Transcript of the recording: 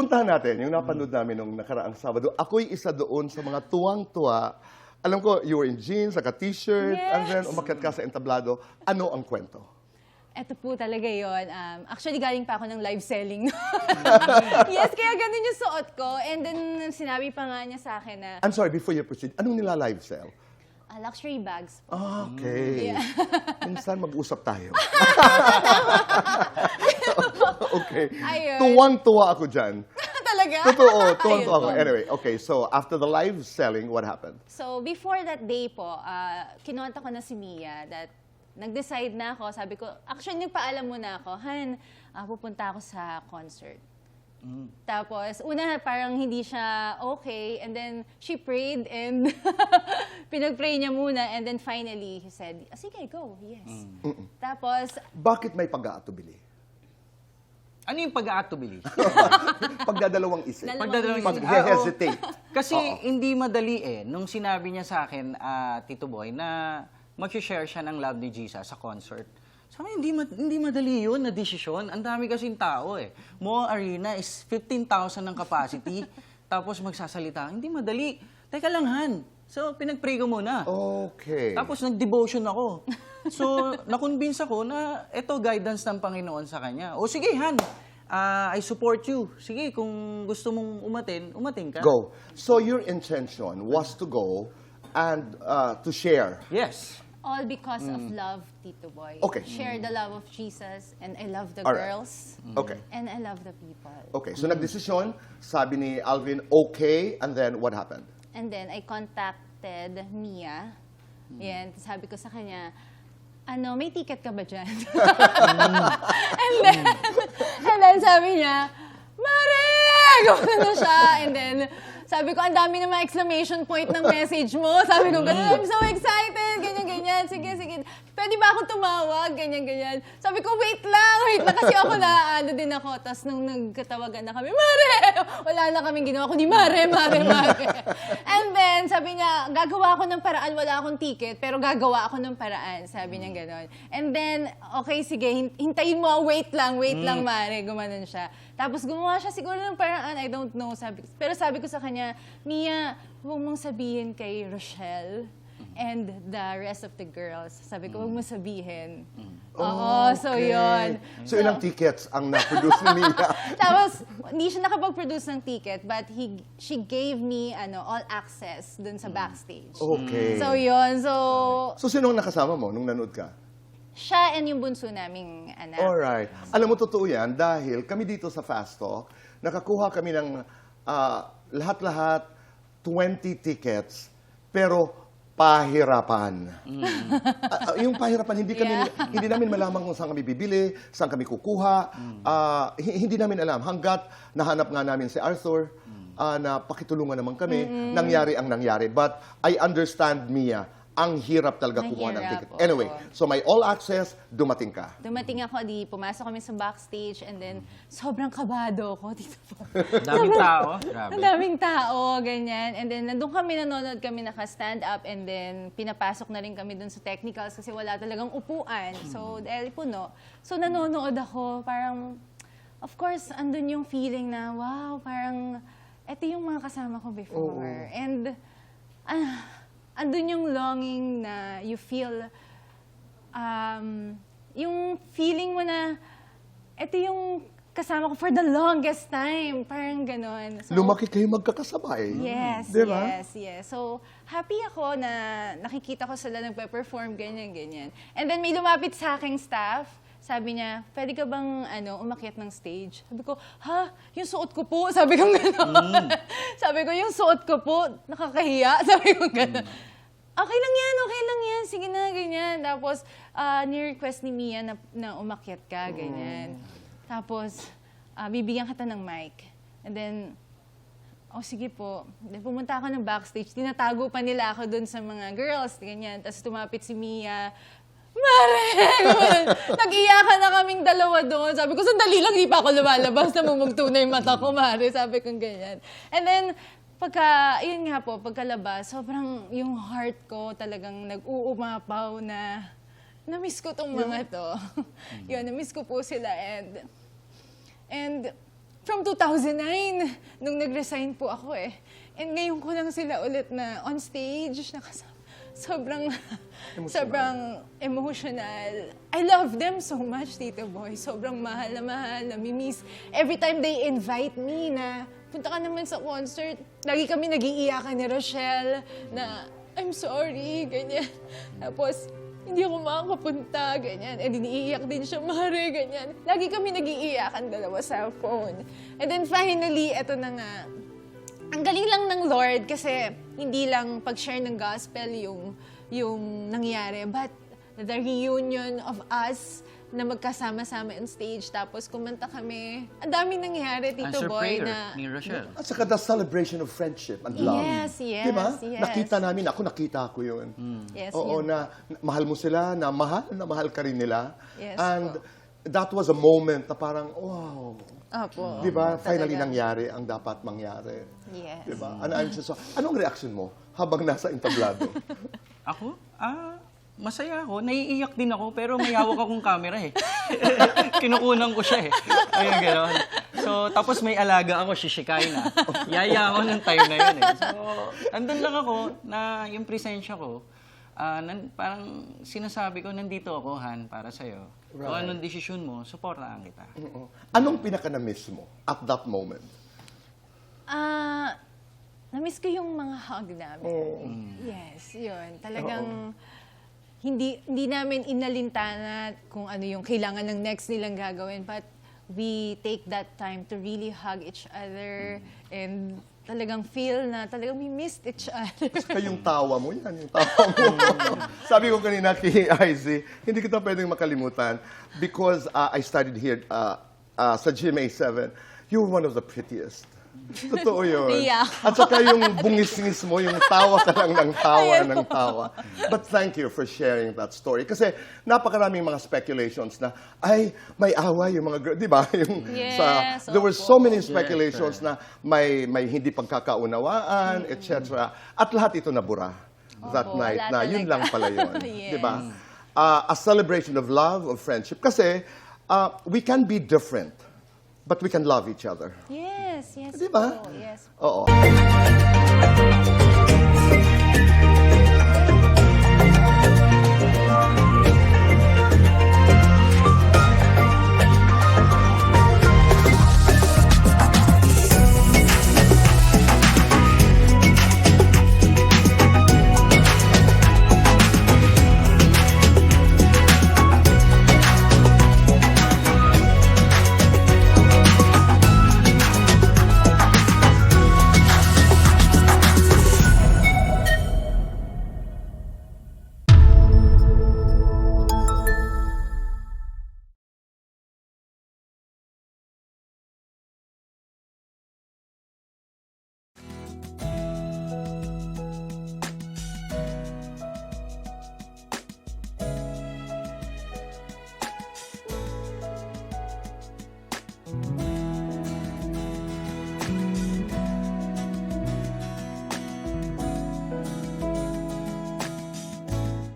puntahan natin yung napanood namin nung nakaraang Sabado. Ako'y isa doon sa mga tuwang-tuwa. Alam ko, you were in jeans, naka-t-shirt, and then umakyat ka sa entablado. Ano ang kwento? Ito po talaga yon. Actually, galing pa ako ng live selling. Yes, kaya ganun yung suot ko. And then, sinabi pa nga niya sa akin na I'm sorry, before you proceed, anong nila-live sell? luxury bags po. Okay. Minsan mag-usap tayo. Okay. Ayun. Tuwang-tuwa ako dyan. Talaga? Totoo, tuwang-tuwa ako. Ayun po. Anyway, okay, so after the live selling, what happened? So, before that day po, kinuwanta ko na si Mia that nag-decide na ako. Sabi ko, actually, nagpaalam muna ako, Han, pupunta ako sa concert. Tapos, una parang hindi siya okay, and then she prayed and pinag-pray niya muna, and then finally, he said, sige, go, yes. Tapos, Bakit may pag-aatubili? Ano yung pag-aatubili? Pagdadalawang isip. Pagdadalawang isip. Pag-hesitate. Kasi hindi madali nung sinabi niya sa akin, Tito Boy, na mag-share siya ng love ni Jesus sa concert. Sabi, hindi madali yun na desisyon. Ang dami kasing tao Mo Arena is 15,000 ng capacity. Tapos magsasalita. Hindi madali. Teka lang, Han. So, pinag-pray ko muna. Okay. Tapos nag-devotion ako. So, na-convince ako na ito guidance ng Panginoon sa kanya. O sige, Han, I support you. Sige, kung gusto mong umatin ka. Go. So your intention was to go and to share. Yes. all because of love, Tito Boy. Okay. Share the love of Jesus, and I love the All right. girls, Okay. and I love the people. Okay, so nagdesisyon, sabi ni Alvin, okay, and then what happened? And then I contacted Mia. Yan, sabi ko sa kanya, may ticket ka ba dyan? and then sabi niya, Mare! Gano'n na siya. And then, sabi ko, ang dami naman exclamation point ng message mo. Sabi ko, gano'n, I'm so excited. Ganyan. Sige. Pwede ba akong tumawag? Ganyan. Sabi ko, wait lang. Kasi ako din ako. Tapos nung nagkatawagan na kami, Mare! Wala na kaming ginawa, kundi Mare. And then, sabi niya, gagawa ako ng paraan. Wala akong ticket, pero gagawa ako ng paraan. Sabi niya gano'n. And then, okay, sige, hintayin mo. Wait lang, Mare. Gumanon siya. Tapos gumawa siya siguro ng paraan, I don't know. Pero sabi ko sa kanya, Mia, huwag mong sabihin kay Rochelle and the rest of the girls. Sabi ko, huwag mong sabihin. Oo, so yun. So ilang tickets ang na-produce ni Mia? Tapos, hindi siya nakapag-produce ng ticket, but she gave me all access dun sa backstage. Okay. So yun, So sino ang nakasama mo nung nanood ka? siya and yung bunso naming anak. Alright. Alam mo, totoo yan dahil kami dito sa Fast Talk, nakakuha kami ng lahat-lahat 20 tickets, pero pahirapan. Yung pahirapan, hindi namin malaman kung saan kami bibili, saan kami kukuha. Hindi namin alam. Hanggat nahanap nga namin si Arthur, na pakitulungan naman kami, nangyari ang nangyari. But I understand, Mia, ang hirap talaga kumuha ng ticket. Oo. Anyway, so may all access, dumating ka. Dumating ako, pumasok kami sa backstage, and then sobrang kabado ko dito po. Daming tao. Grabe. Ang daming tao, ganyan. And then nandun kami, nanonood kami, naka-stand up, and then pinapasok na rin kami dun sa technicals kasi wala talagang upuan. So, dahil puno. So, nanonood ako, parang, of course, andun yung feeling na, wow, parang, eto yung mga kasama ko before. And, andun yung longing na you feel, yung feeling mo na, ito yung kasama ko for the longest time. Parang ganon. So, Lumaki kayo magkakasabay. yes, Diba? yes. So, happy ako na nakikita ko sila nagpe-perform, ganyan. And then may lumapit sa aking staff. Sabi niya, pwede ka bang umakyat ng stage? Sabi ko, ha? Yung suot ko po? Sabi ko gano'n. Sabi ko, yung suot ko po, nakakahiya. Sabi ko gano'n. Okay lang yan. Sige na, ganyan. Tapos, ni-request ni Mia na umakyat ka, ganyan. Tapos, bibigyan kita ng mic. And then, sige po. Then, pumunta ako ng backstage. Tinatago pa nila ako dun sa mga girls, ganyan. Tapos tumapit si Mia. Mare! Nag-iyakan na kaming dalawa doon. Sabi ko, sandali lang, di pa ako lumalabas. Namumugto na yung mata ko, Mare. Sabi ko ganyan. And then, pagkalabas, sobrang yung heart ko talagang nag-uumapaw na na-miss ko tong mga to. Yun, na-miss ko po sila. And from 2009, nung nag-resign po ako eh. And ngayon ko lang sila ulit na on stage, nakasama. Sobrang emotional. I love them so much, Tito Boy. Sobrang mahal na mahal, namimiss. Every time they invite me na, punta ka naman sa concert, lagi kami nag-iiyakan ni Rochelle na, I'm sorry, ganyan. Tapos, hindi ako makakapunta, ganyan. And iniiyak din siya, Mare, ganyan. Lagi kami nag-iiyakan dalawa sa phone. And then finally, eto na nga, ang galing lang ng Lord kasi hindi lang pag-share ng gospel yung nangyari, but the reunion of us na magkasama-sama on stage, tapos kumanta kami. Ang daming nangyari, Tito Answer Boy, prayer na... ni Rochelle. At saka the celebration of friendship and love. Yes, yes, Diba? yes. Nakita namin, nakita ko yun. Yes, Oo, yun. na mahal mo sila, na mahal ka rin nila. Yes, And that was a moment na parang, wow. Opo. Diba? Finally Talaga. nangyari ang dapat mangyari. Yes. Diba? Anong reaction mo habang nasa entablado? Ako? Masaya ako. Naiiyak din ako, pero may hawak akong camera eh. Kinukunan ko siya eh. Ayun, gano'n. So, tapos may alaga ako, shishikay na. Yaya ako ng time na yun eh. So, andun lang ako na yung presensya ko, parang sinasabi ko, nandito ako, Han, para sa'yo. Kung Right. anong desisyon mo, supportahan kita. Oo. Anong pinaka-na-miss mo at that moment? Na-miss ko yung mga hug namin. Yes, yun. Talagang hindi namin inalintana kung ano yung kailangan ng next nilang gagawin, but we take that time to really hug each other and talagang feel na talagang we missed each other. Saka yung tawa mo, yan, yung tawa mo. Sabi ko kanina kay Izzy, hindi kita pwedeng makalimutan because I studied here sa GMA7. You were one of the prettiest. Totoo yun. Yeah. At saka yung bungis-ngis mo, yung tawa ka lang ng tawa ng tawa. But thank you for sharing that story. Kasi napakaraming mga speculations na, ay, may awa yung mga girl. Di ba? Yes, there were opo. so many speculations na may hindi pagkakaunawaan, etc. At lahat ito nabura that Opo, night wala na yun talaga. lang pala yun. Yes. Di ba? A celebration of love, of friendship. Kasi we can be different, but we can love each other. Yes, yes. Di ba? po, yes. Oo.